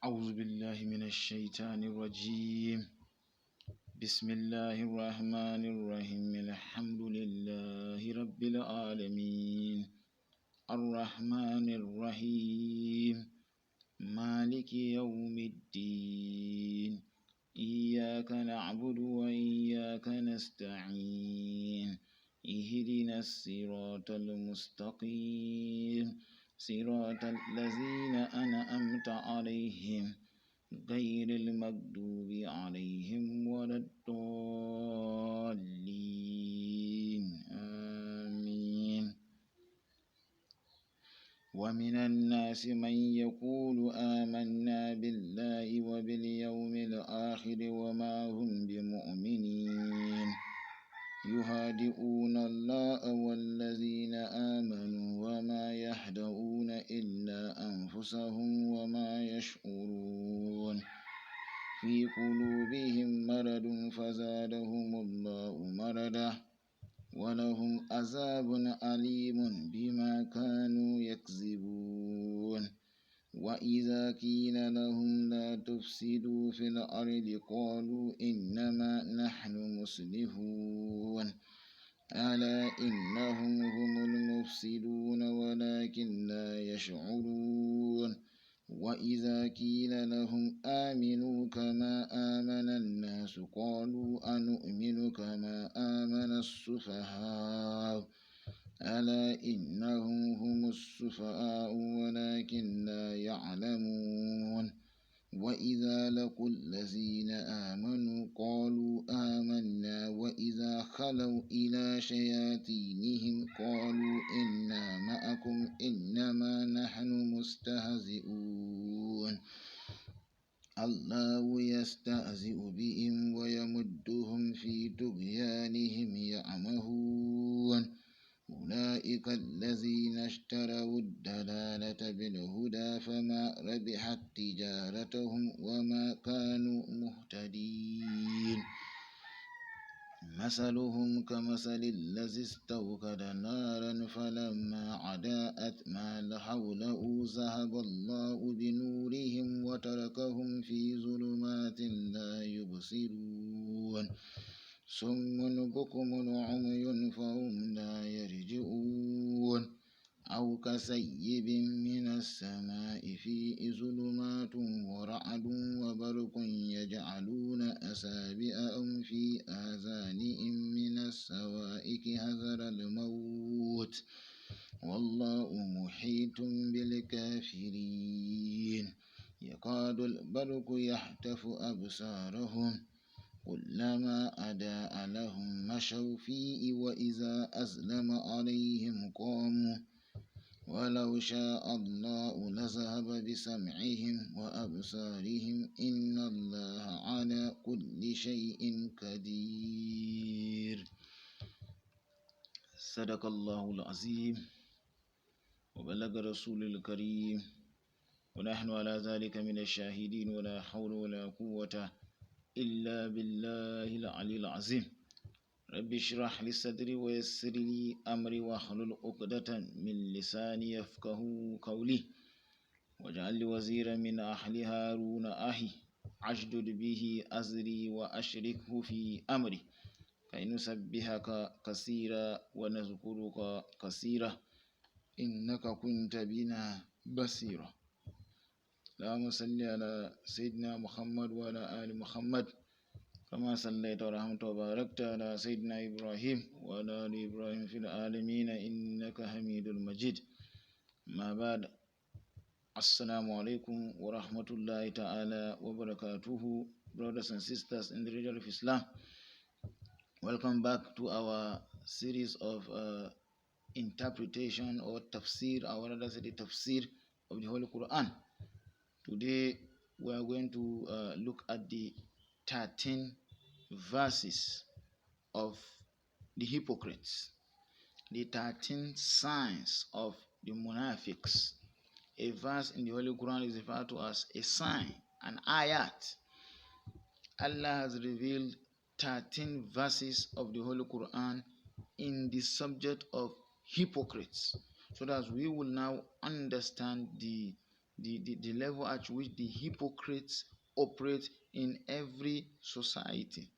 أعوذ بالله من الشيطان الرجيم. بسم الله الرحمن الرحيم. الحمد لله رب العالمين الرحمن الرحيم مالك يوم الدين إياك نعبد وإياك نستعين اهدنا الصراط المستقيم صراط الذين أنعمت عليهم غير المغضوب عليهم ولا الضالين آمين. ومن الناس من يقول آمنا بالله وباليوم الآخر وما هم بمؤمنين يهادئون الله والذين آمنوا وما يهدؤون إلا أنفسهم وما يشعرون في قلوبهم مرض فزادهم الله مرضا ولهم عذاب أليم بما كانوا يكذبون. وإذا قيل لهم لا تفسدوا في الأرض قالوا إنما نحن مصلحون ألا إنهم هم المفسدون ولكن لا يشعرون. وإذا قيل لهم آمنوا كما آمن الناس قالوا أنؤمن كما آمن السفهاء ألا إنهم هم السفهاء ولكن لا يعلمون. وإذا لقوا الذين آمنوا قالوا آمنا وإذا خلوا إلى شياطينهم قالوا إنا معكم إنما نحن مستهزئون الله يستهزئ بهم ويمدهم في طغيانهم يعمهون. أولئك الذين اشتروا الضلالة بالهدى فما ربحت تجارتهم وما كانوا مهتدين. مثلهم كمثل الذي استوقد نارا فلما أضاءت ما حوله ذهب الله بنورهم وتركهم في ظلمات لا يبصرون صم بكم عمي فهم لا يرجعون. أو كسيب من السماء فيه ظلمات ورعد وبرق يجعلون أصابعهم في آذانهم من الصواعق حذر الموت والله محيط بالكافرين. يكاد البرق يخطف أبصارهم كلما أضاء لهم مشوا فيه وإذا أظلم عليهم قاموا ولو شاء الله لذهب بسمعهم وأبصارهم إن الله على كل شيء قدير. صدق الله العظيم وبلغ رسول الكريم ونحن على ذلك من الشاهدين ولا حول ولا قوة إلا بالله العلي العظيم. رب اشرح لي صدري ويسر لي أمري واحلل عقدة من لساني يفقه قولي واجعل لي وزيرا من أهل هارون أخي أشدد به أزري وأشركه في أمري كي نسبحك كثيرا ونذكرك كثيرا إنك كنت بنا بصيرا. اللهم صل على سيدنا محمد وعلى آل محمد كما صليت ورحمت وباركت على سيدنا إبراهيم وعلى آل إبراهيم في العالمين إنك حميد مجيد. ما بعد السلام عليكم ورحمة الله تعالى وبركاته. Brothers and sisters in the religion of Islam, welcome back to our series of interpretation or tafsir, or rather say the tafsir of the Holy Qur'an. Today we are going to look at the 13 verses of the hypocrites, the 13 signs of the monastics. A verse in the Holy Quran is referred to as a sign, an ayat. Allah has revealed 13 verses of the Holy Quran in the subject of hypocrites, so that we will now understand the the level at which the hypocrites operate in every society.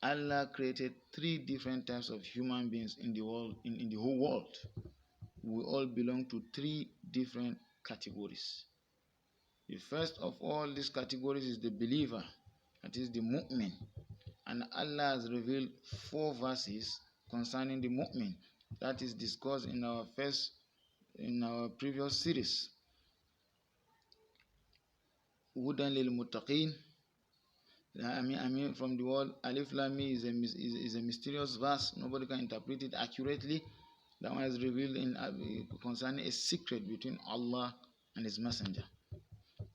Allah created three different types of human beings in the world, in the whole world. We all belong to three different categories. The first of all these categories is the believer, that is the mu'min. And Allah has revealed 4 verses concerning the mu'min. That is discussed in our previous series. Hudan lil muttaqin. I mean, from the word Alif Lam Mim is a mysterious verse. Nobody can interpret it accurately. That one is revealed concerning a secret between Allah and His Messenger.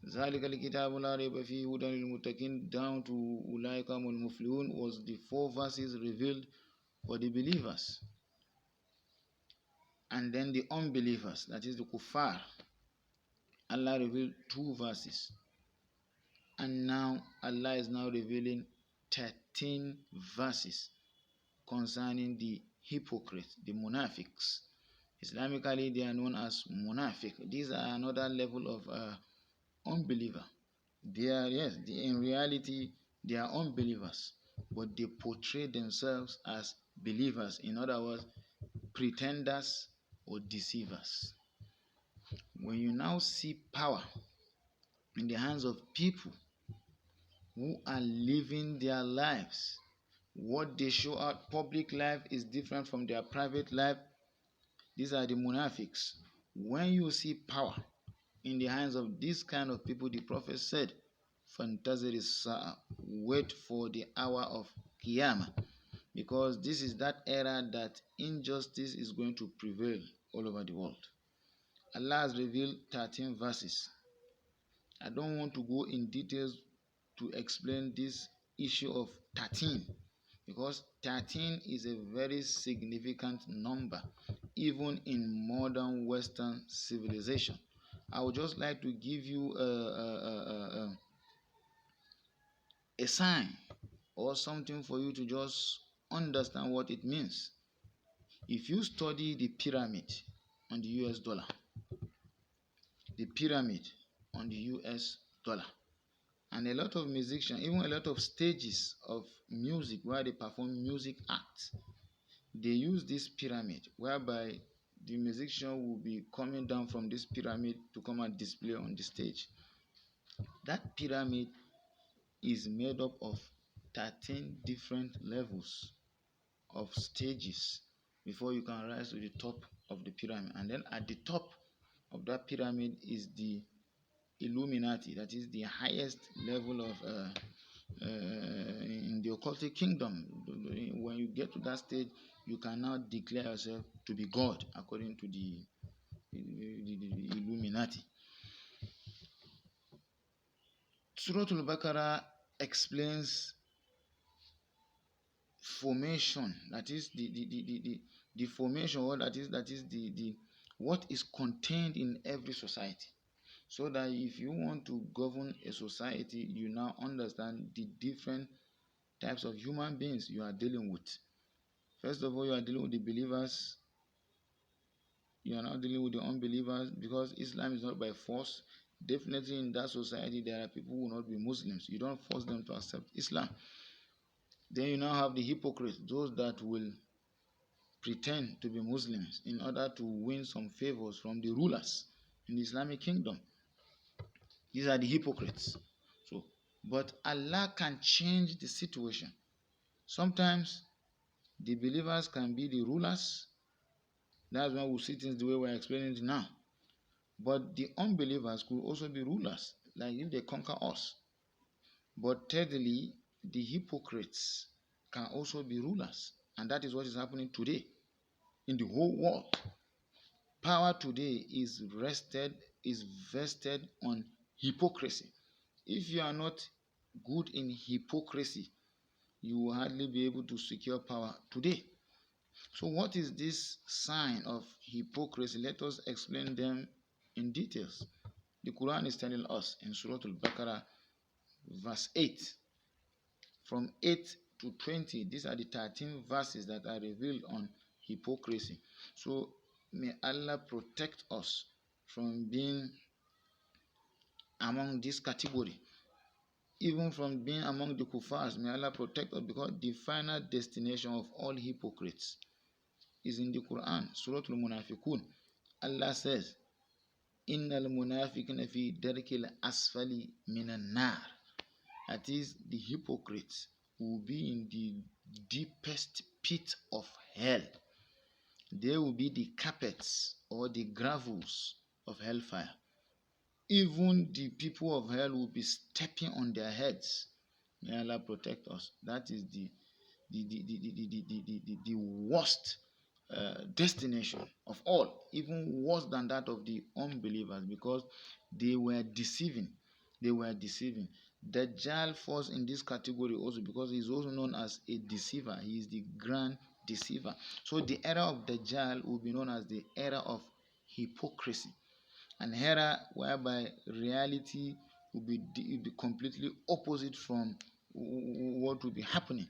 ذَلِكَ الْكِتَابُ لَا رَيْبَ فِيهِ هُدًى لِلْمُتَّقِينَ down to أُولَٰئِكَ هُمُ الْمُفْلِحُونَ was the 4 verses revealed for the believers. And then the unbelievers, that is the kuffar, Allah revealed 2 verses. And now Allah is now revealing 13 verses concerning the hypocrites, the monastics. Islamically, they are known as monafiq. These are another level of unbeliever. In reality, they are unbelievers, but they portray themselves as believers. In other words, pretenders or deceivers. When you now see power in the hands of people who are living their lives, what they show out public life is different from their private life. These are the munafiqs. When you see power in the hands of this kind of people, the Prophet said, "Fantazir as-sa'a," wait for the hour of Qiyamah, because this is that era that injustice is going to prevail all over the world. Allah has revealed 13 verses. I don't want to go in details to explain this issue of 13, because 13 is a very significant number even in modern Western civilization. I would just like to give you a sign or something for you to just understand what it means. If you study the pyramid on the US dollar, and a lot of musicians, even a lot of stages of music where they perform music acts, they use this pyramid, whereby the musician will be coming down from this pyramid to come and display on the stage. That pyramid is made up of 13 different levels of stages before you can rise to the top of the pyramid. And then at the top of that pyramid is the Illuminati, that is the highest level of in the occultic kingdom. When you get to that stage, you can now declare yourself to be God according to the Illuminati. Suratul Baqara explains formation, that is the formation, or that is the what is contained in every society, so that if you want to govern a society, you now understand the different types of human beings you are dealing with. First of all, you are dealing with the believers. You are not dealing with the unbelievers, because Islam is not by force. Definitely in that society there are people who will not be Muslims. You don't force them to accept Islam. Then you now have the hypocrites, those that will pretend to be Muslims in order to win some favors from the rulers in the Islamic kingdom. These are the hypocrites. But Allah can change the situation. Sometimes the believers can be the rulers. That's why we see things the way we're explaining it now. But the unbelievers could also be rulers, like if they conquer us. But thirdly, the hypocrites can also be rulers. And that is what is happening today in the whole world. Power today is vested on hypocrisy. If you are not good in hypocrisy, you will hardly be able to secure power today. So what is this sign of hypocrisy? Let us explain them in details. The Quran is telling us in Suratul Baqara, verse 8. From 8 to 20, these are the 13 verses that are revealed on hypocrisy. So may Allah protect us from being among this category, even from being among the kuffars. May Allah protect us, because the final destination of all hypocrites is in the Qur'an, Suratul Munafiqun. Allah says, Innal munafiqina fi darkil asfali minan nar. That is, the hypocrites will be in the deepest pit of hell. They will be the carpets or the gravels of hellfire. Even the people of hell will be stepping on their heads. May Allah protect us. That is the worst destination of all, even worse than that of the unbelievers, because they were deceiving. Dajjal falls in this category also, because he is also known as a deceiver. He is the grand deceiver. So the era of Dajjal will be known as the era of hypocrisy, an era whereby reality will be completely opposite from what will be happening.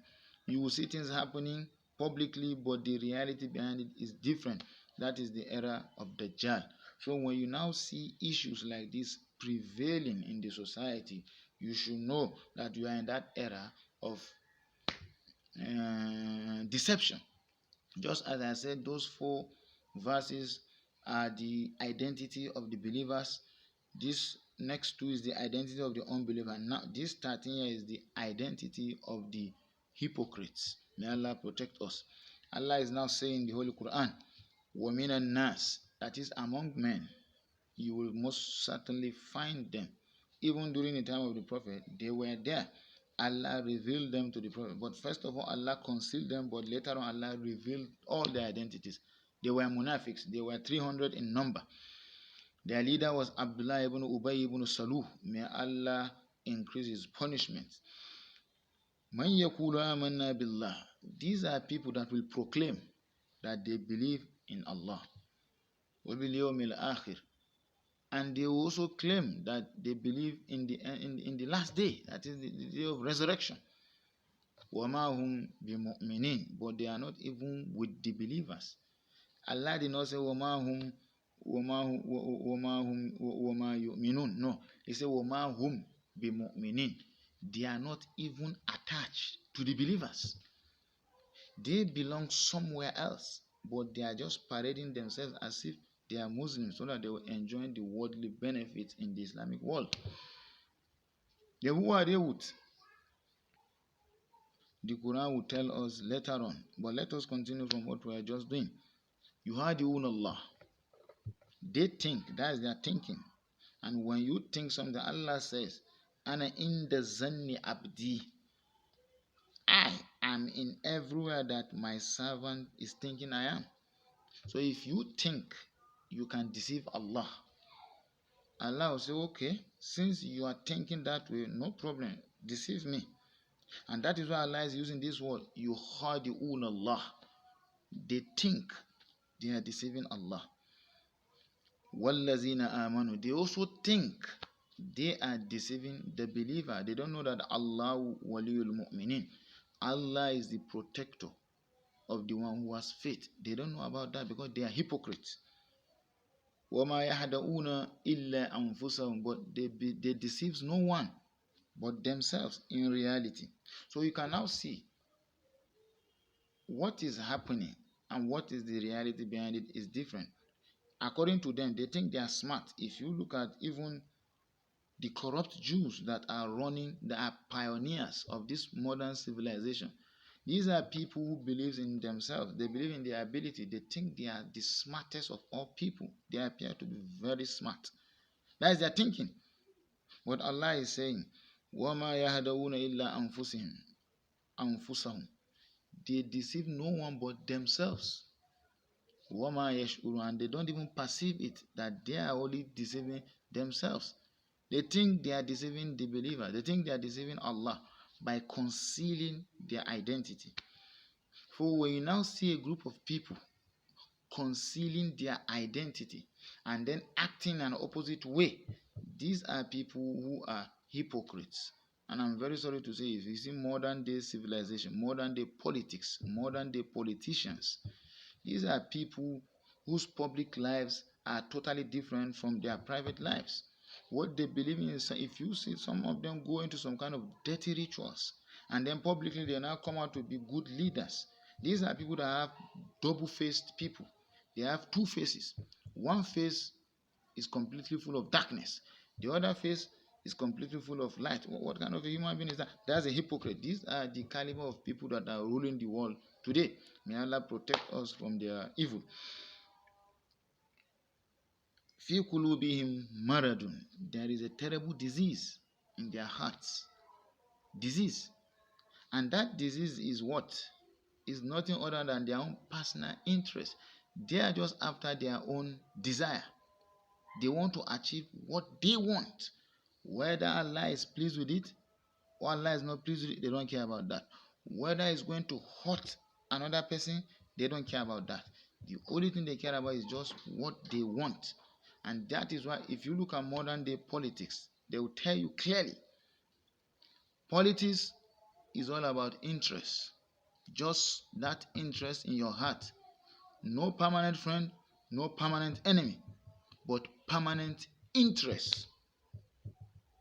You will see things happening publicly, but the reality behind it is different. That is the era of Dajjal. So when you now see issues like this prevailing in the society, you should know that you are in that era of deception. Just as I said, those 4 verses are the identity of the believers. This next 2 is the identity of the unbeliever. Now, this 13 here is the identity of the hypocrites. May Allah protect us. Allah is now saying in the Holy Quran, وَمِنَ النَّاسِ, that is, among men, you will most certainly find them. Even during the time of the Prophet, they were there. Allah revealed them to the Prophet. But first of all, Allah concealed them, but later on, Allah revealed all their identities. They were monastics. They were 300 in number. Their leader was Abdullah ibn Ubay ibn Salul. May Allah increase his punishment. Man yakulu amanna billah. These are people that will proclaim that they believe in Allah. Wa bil yawmil akhir. And they also claim that they believe in the last day, that is the day of resurrection. وَمَا هُمْ بِمُؤْمِنِينَ. But they are not even with the believers. Allah did not say وَمَا يُؤْمِنُونَ. No, He said وَمَا هُمْ بِمُؤْمِنِينَ. They are not even attached to the believers. They belong somewhere else, but they are just parading themselves as if they are Muslims, so that they will enjoy the worldly benefits in the Islamic world. Then who are they with? The Quran will tell us later on. But let us continue from what we are just doing. Yuhadi'un Allah. They think, that is their thinking. And when you think something, Allah says, Ana inda zanni abdi. I am in everywhere that my servant is thinking I am. So if you think you can deceive Allah, Allah will say, okay, since you are thinking that way, no problem, deceive me. And that is why Allah is using this word, yuhadi'un Allah. They think they are deceiving Allah. Wallazina amanu. They also think they are deceiving the believer. They don't know that Allah waliyul mu'minin. Allah is the protector of the one who has faith. They don't know about that because they are hypocrites. وَمَا يَهْدَؤُونَ إِلَّا أَنفُسَهُمْ. But they deceive no one but themselves in reality. So you can now see what is happening and what is the reality behind it is different. According to them, they think they are smart. If you look at even the corrupt Jews that are pioneers of this modern civilization, these are people who believe in themselves. They believe in their ability. They think they are the smartest of all people. They appear to be very smart. That is their thinking. But Allah is saying, وَمَا يَهْدَؤُونَ إِلَّا أَنفُسَهُمْ. They deceive no one but themselves. وَمَا يَشْعُرُونَ. And they don't even perceive it, that they are only deceiving themselves. They think they are deceiving the believer. They think they are deceiving Allah by concealing their identity. For when you now see a group of people concealing their identity and then acting an opposite way, these are people who are hypocrites. And I'm very sorry to say, if you see modern day civilization, modern day politics, modern day politicians, these are people whose public lives are totally different from their private lives. What they believe in is, if you see some of them go into some kind of dirty rituals and then publicly they now come out to be good leaders. These are people that have double-faced people. They have two faces. One face is completely full of darkness. The other face is completely full of light. What kind of a human being is that? That's a hypocrite. These are the caliber of people that are ruling the world today. May Allah protect us from their evil. Fi qulubihim maradun. There is a terrible disease in their hearts. Disease. And that disease is what? Is nothing other than their own personal interest. They are just after their own desire. They want to achieve what they want. Whether Allah is pleased with it or Allah is not pleased with it, they don't care about that. Whether it's going to hurt another person, they don't care about that. The only thing they care about is just what they want. And that is why if you look at modern day politics, they will tell you clearly, politics is all about interest. Just that interest in your heart. No permanent friend, no permanent enemy, but permanent interest.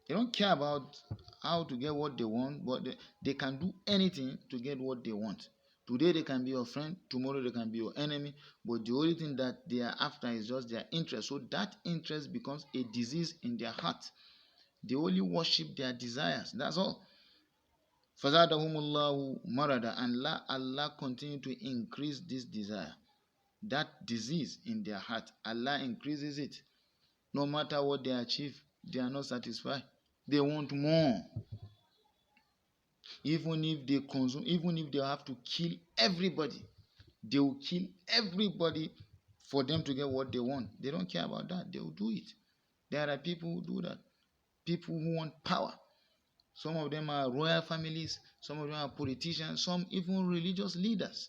They don't care about how to get what they want, but they can do anything to get what they want. Today they can be your friend, tomorrow they can be your enemy, but the only thing that they are after is just their interest. So that interest becomes a disease in their heart. They only worship their desires. That's all. Fazadahumullahu marada, and Allah continue to increase this desire. That disease in their heart, Allah increases it. No matter what they achieve, they are not satisfied. They want more. Even if they consume, even if they have to kill everybody, they will kill everybody for them to get what they want. They don't care about that. They will do it. There are people who do that. People who want power. Some of them are royal families. Some of them are politicians. Some even religious leaders.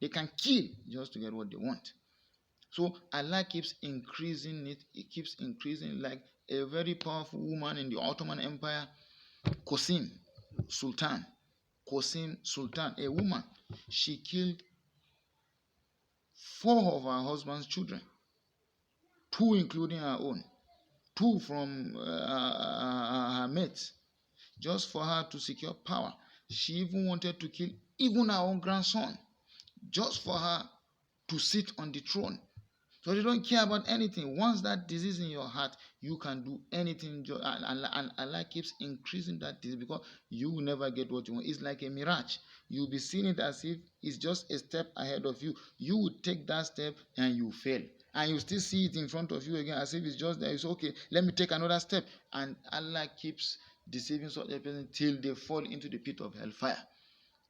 They can kill just to get what they want. So Allah keeps increasing it. It keeps increasing, like a very powerful woman in the Ottoman Empire, Kosem Sultan. Kosem Sultan, a woman. She killed 4 of her husband's children, 2 including her own, 2 from her mates, just for her to secure power. She even wanted to kill even her own grandson, just for her to sit on the throne. So they don't care about anything. Once that disease in your heart, you can do anything. And Allah keeps increasing that disease because you will never get what you want. It's like a mirage. You'll be seeing it as if it's just a step ahead of you. You will take that step and you fail. And you still see it in front of you again as if it's just there. It's okay, let me take another step. And Allah keeps deceiving such a person till they fall into the pit of hellfire.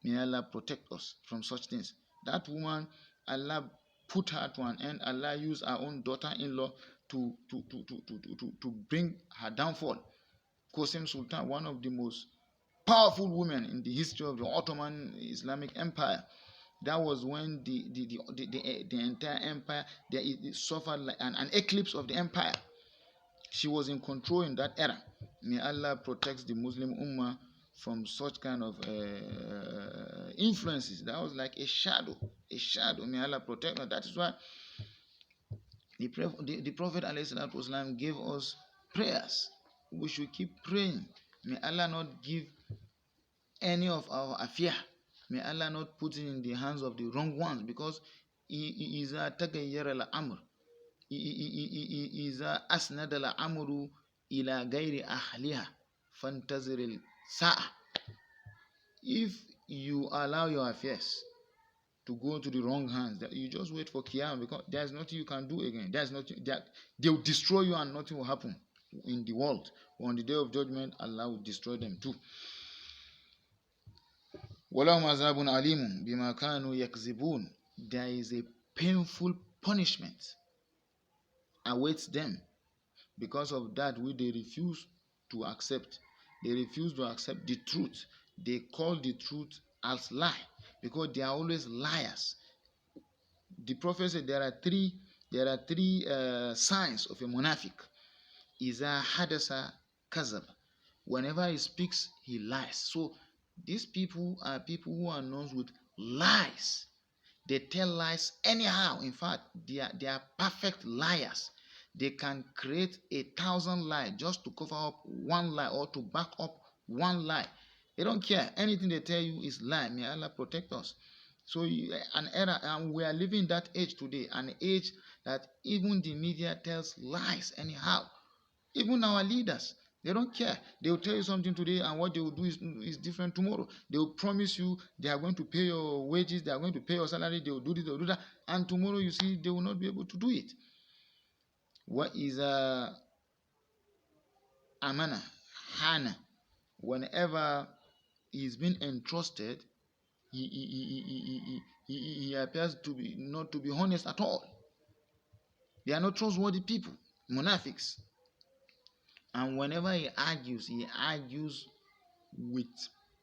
May Allah protect us from such things. That woman, Allah put her to an end. Allah used her own daughter-in-law to bring her downfall. Kosem Sultan, one of the most powerful women in the history of the Ottoman Islamic Empire. That was when the entire empire it suffered like an eclipse of the empire. She was in control in that era. May Allah protect the Muslim Ummah from such kind of influences. That was like a shadow. A shadow. May Allah protect us. That is why the Prophet ﷺ gave us prayers. We should keep praying. May Allah not give any of our affair. May Allah not put it in the hands of the wrong ones, because إِذَا تَغَيَّرَ الْأَمْرُ إِذَا أَسْنَدَ الْأَمْرُ إِلَى غَيْرِ أَهْلِهَا فَانْتَظِرِ السَّاعَةَ. If you allow your affairs to go into the wrong hands, you just wait for Qiyamah, because there's nothing you can do again. There's nothing that they will destroy you and nothing will happen in the world. On the day of judgment, Allah will destroy them too. وَلَهُمْ عَذَابٌ عَلِيمٌ بِمَا كَانُوا يَكْذِبُونَ. There is a painful punishment awaits them because of that which they refuse to accept. They refuse to accept the truth. They call the truth as lie because they are always liars. The Prophet said there are three signs of a monastic. Iza hadasa kazab. Whenever he speaks, he lies. So these people are people who are known with lies. They tell lies anyhow. In fact, they are perfect liars. They can create 1,000 lies just to cover up one lie or to back up one lie. They don't care. Anything they tell you is lie. May Allah protect us. So an era, and we are living that age today, an age that even the media tells lies anyhow. Even our leaders, they don't care. They will tell you something today, and what they will do is different tomorrow. They will promise you they are going to pay your wages, they are going to pay your salary, they will do this, they will do that, and tomorrow you see they will not be able to do it. What is amana, hana? Whenever he's been entrusted, he appears to be not to be honest at all. They are not trustworthy people, monastics. And whenever he argues with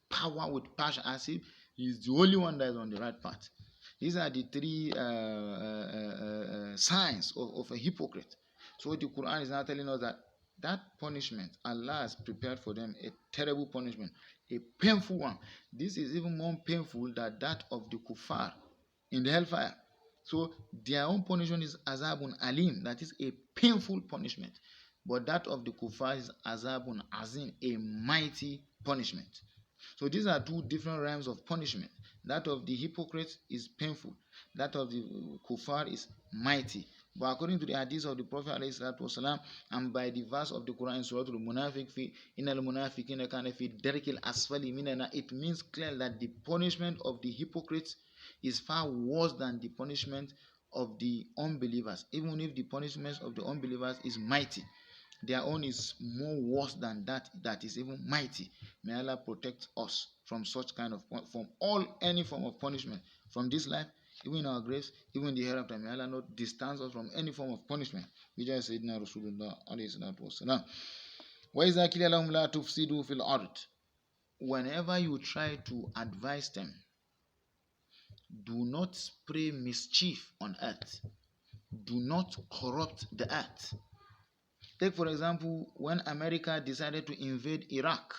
power, with passion, as if he's the only one that is on the right path. These are the three signs of a hypocrite. So the Quran is now telling us that punishment, Allah has prepared for them a terrible punishment, a painful one. This is even more painful than that of the kuffar in the hellfire. So their own punishment is azabun alim, that is a painful punishment. But that of the kuffar is azabun azim, a mighty punishment. So these are two different realms of punishment. That of the hypocrite is painful. That of the kuffar is mighty. But according to the hadith of the Prophet ﷺ, and by the verse of the Quran in Suratul Munafiq, innal munafiqina kana fi darkil asfali minana, it means clear that the punishment of the hypocrites is far worse than the punishment of the unbelievers. Even if the punishment of the unbelievers is mighty, their own is more worse than that is even mighty. May Allah protect us from such kind of, from any form of punishment, from this life, even in our graves, even in the hereafter. May Allah not distance us from any form of punishment. We just said, Rasulullah alayhi salatu wasalam. وَإِذَا كِلَ لَهُمْ لَا تُفْسِدُوا فِي الْأَرْضِ. Whenever you try to advise them, do not spray mischief on earth. Do not corrupt the earth. Take, for example, when America decided to invade Iraq,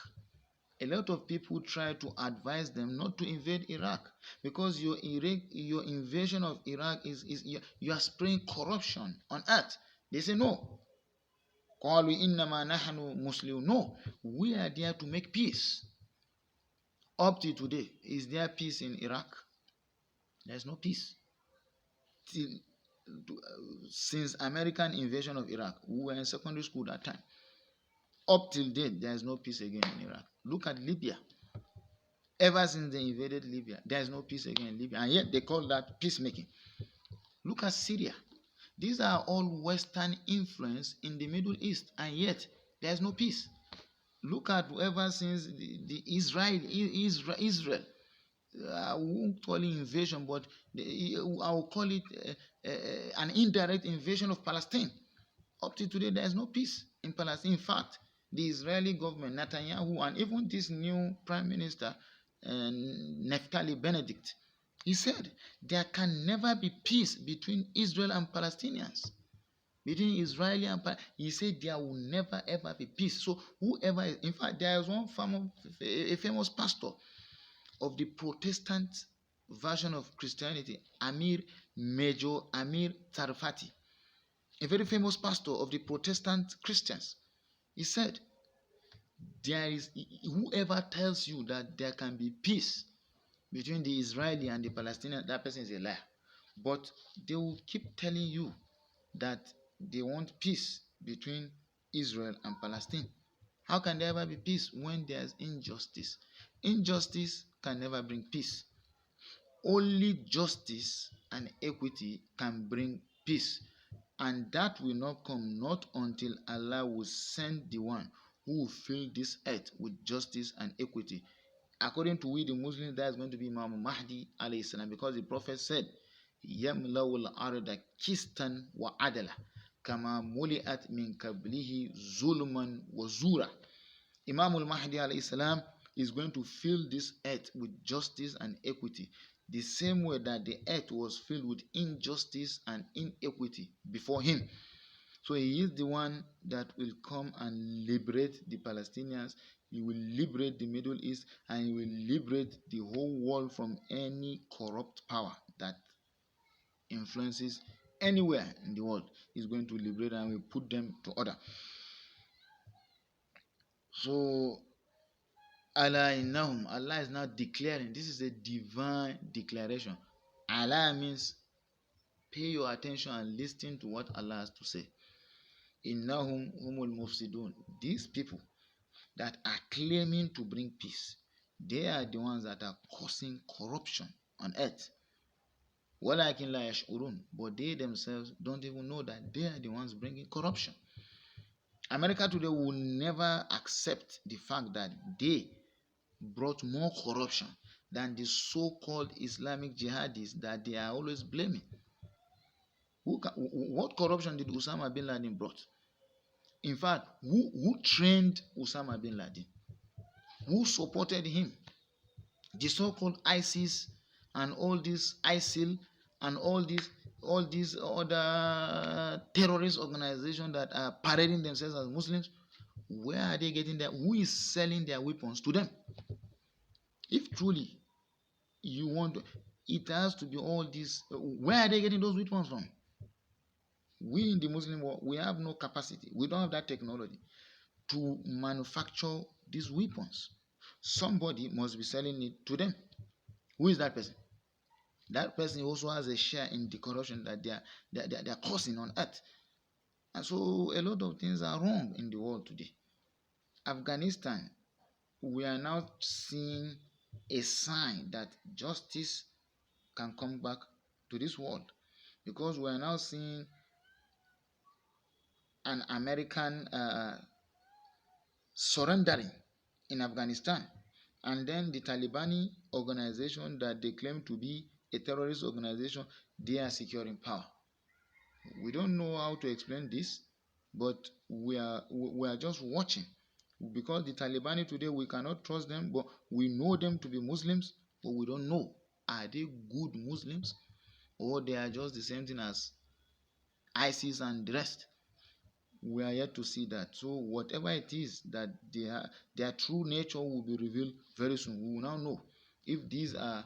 a lot of people tried to advise them not to invade Iraq, because your invasion of Iraq is you are spraying corruption on earth. They say no. No, we are there to make peace. Up to today, is there peace in Iraq? There is no peace. Since American invasion of Iraq, we were in secondary school that time. Up till date, there is no peace again in Iraq. Look at Libya. Ever since they invaded Libya, there is no peace again in Libya, and yet they call that peacemaking. Look at Syria. These are all Western influence in the Middle East, and yet there is no peace. Look at ever since the Israel. I won't call it invasion, but I will call it an indirect invasion of Palestine. Up to today, there is no peace in Palestine. In fact, the Israeli government, Netanyahu, and even this new prime minister, Naftali Benedict, he said there can never be peace between Israel and Palestinians. Between Israeli and he said there will never ever be peace. So whoever, in fact, there is one a famous pastor of the Protestant version of Christianity, Major Amir Tsarfati, a very famous pastor of the Protestant Christians. He said, there is whoever tells you that there can be peace between the Israeli and the Palestinian, that person is a liar. But they will keep telling you that they want peace between Israel and Palestine. How can there ever be peace when there is injustice? Injustice can never bring peace. Only justice and equity can bring peace. And that will not come not until Allah will send the one who will fill this earth with justice and equity. According to we the Muslims, that is going to be Imam Mahdi alayhi salam, because the Prophet said, يَمْلَوُ الْأَرْضَ كِسْتًا وَعَدَلًا كَمَا مُلِئَتْ مِنْ قَبْلِهِ ظُلْمًا وَزُورًا. Imam al-Mahdi alayhi salam is going to fill this earth with justice and equity, the same way that the earth was filled with injustice and inequity before him. So he is the one that will come and liberate the Palestinians. He will liberate the Middle East, and he will liberate the whole world from any corrupt power that influences anywhere in the world, is going to liberate and will put them to order. So Allah innahum, Allah is now declaring. This is a divine declaration. Allah means pay your attention and listen to what Allah has to say. Innahum humul mufsidun. These people that are claiming to bring peace, they are the ones that are causing corruption on earth. Walakin la yash'urun. But they themselves don't even know that they are the ones bringing corruption. America today will never accept the fact that they brought more corruption than the so-called Islamic jihadists that they are always blaming. What corruption did Osama bin Laden brought? In fact, who trained Osama bin Laden? Who supported him? The so-called ISIS and all these ISIL and all these other terrorist organizations that are parading themselves as Muslims, where are they getting that? Who is selling their weapons to them? If truly you want to, it has to be all these. Where are they getting those weapons from? We in the Muslim world, we have no capacity. We don't have that technology to manufacture these weapons. Somebody must be selling it to them. Who is that person? That person also has a share in the corruption that they are causing on earth. And so a lot of things are wrong in the world today. Afghanistan, we are now seeing a sign that justice can come back to this world, because we are now seeing an American surrendering in Afghanistan, and then the Taliban organization that they claim to be a terrorist organization, they are securing power. We don't know how to explain this, but we are just watching, because the Taliban today, we cannot trust them, but we know them to be Muslims, but we don't know, are they good Muslims or they are just the same thing as ISIS and the rest. We are yet to see that. So whatever it is that their true nature will be revealed very soon. We will now know if these are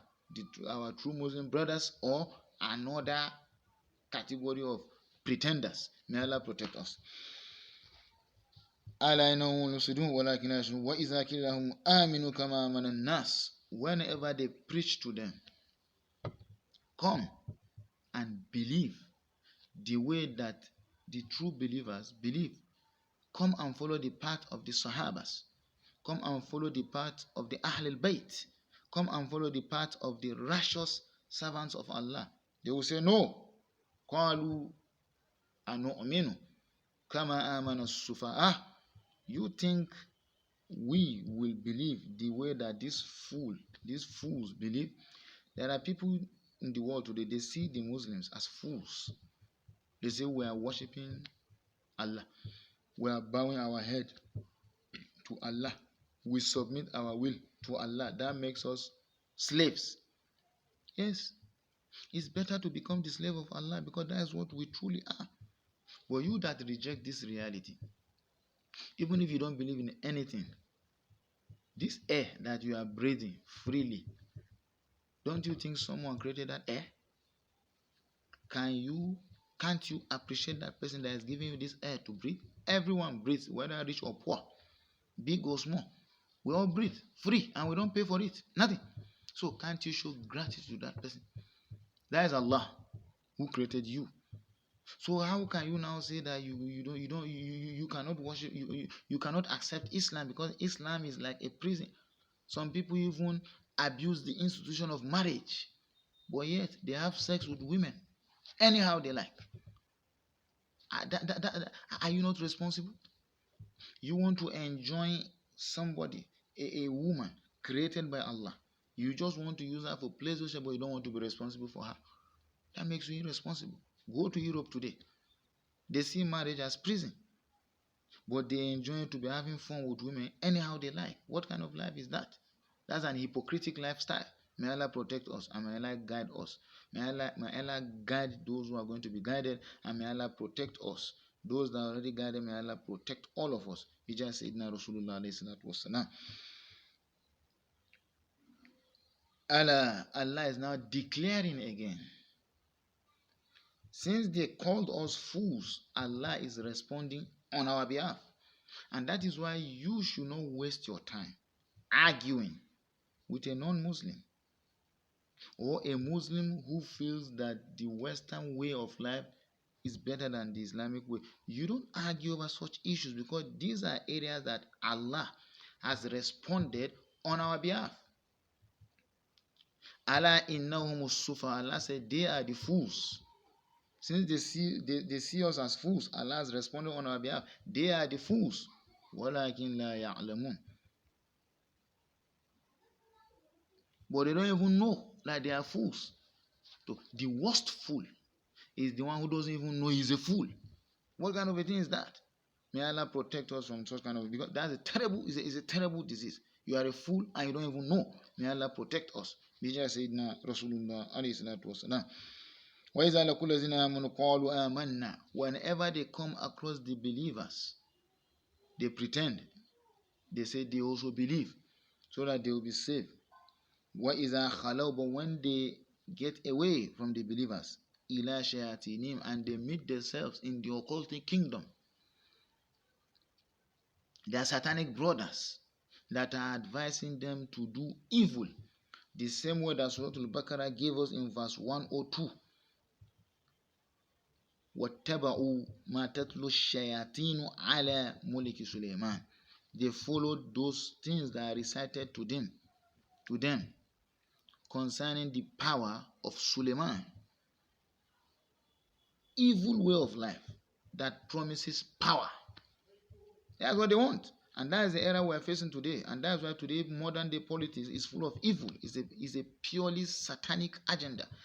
our true Muslim brothers or another category of pretenders. May Allah protect us. Whenever they preach to them, come and believe the way that the true believers believe. Come and follow the path of the Sahabas. Come and follow the path of the Ahlul Bayt. Come and follow the path of the righteous servants of Allah. They will say, no. قَالُوا أَنُؤْمِنُ كَمَا آمَنَ السُّفَهَاءُ. You think we will believe the way that these fools believe? There are people in the world today, they see the Muslims as fools. They say we are worshipping Allah. We are bowing our head to Allah. We submit our will to Allah. That makes us slaves. Yes, it's better to become the slave of Allah, because that is what we truly are. But you that reject this reality, even if you don't believe in anything, this air that you are breathing freely, don't you think someone created that air? Can't you appreciate that person that is giving you this air to breathe? Everyone breathes, whether rich or poor, big or small. We all breathe free and we don't pay for it. Nothing. So can't you show gratitude to that person? That is Allah who created you. So how can you now say that you cannot worship, you cannot accept Islam, because Islam is like a prison? Some people even abuse the institution of marriage, but yet they have sex with women anyhow they like. Are you not responsible? You want to enjoy somebody, a woman created by Allah. You just want to use her for pleasure, but you don't want to be responsible for her. That makes you irresponsible. Go to Europe today. They see marriage as prison, but they enjoy to be having fun with women anyhow they like. What kind of life is that? That's an hypocritical lifestyle. May Allah protect us and may Allah guide us. May Allah guide those who are going to be guided, and may Allah protect us. Those that are already guided, may Allah protect all of us. We just said, Rasulullah alayhi salatu wasalam. Allah is now declaring again Since they called us fools, Allah is responding on our behalf. And that is why you should not waste your time arguing with a non-Muslim or a Muslim who feels that the Western way of life is better than the Islamic way. You don't argue over such issues, because these are areas that Allah has responded on our behalf. Allah innahum sufa. Allah said they are the fools. Since they see us as fools, Allah has responded on our behalf. They are the fools. وَلَكِنْ لَا يَعْلَمُونَ. But they don't even know that they are fools. So the worst fool is the one who doesn't even know he's a fool. What kind of a thing is that? May Allah protect us from such kind of, because that's a terrible disease. You are a fool and you don't even know. May Allah protect us. Sayyidina Rasulullah alayhi salatu wasalam. وَإِذَا لَقُوا الَّذِينَ آمَنُوا قَالُوا آمَنَّا. Whenever they come across the believers, they pretend. They say they also believe, so that they will be saved. وَإِذَا خَلَوْا. But when they get away from the believers, إِلَى شَيَاطِينِهِمْ, and they meet themselves in the occultic kingdom, they are satanic brothers that are advising them to do evil, the same way that Suratul Baqara gave us in verse 102. وَاتَّبَعُوا مَا تَتْلُو الشَّيَاطِينُ عَلَى مُلِكِ سُلَيْمَانَ. They followed those things that are recited to them concerning the power of Suleiman. Evil way of life that promises power. That's what they want. And that is the era we are facing today. And that's why today modern day politics is full of evil. It's a purely satanic agenda.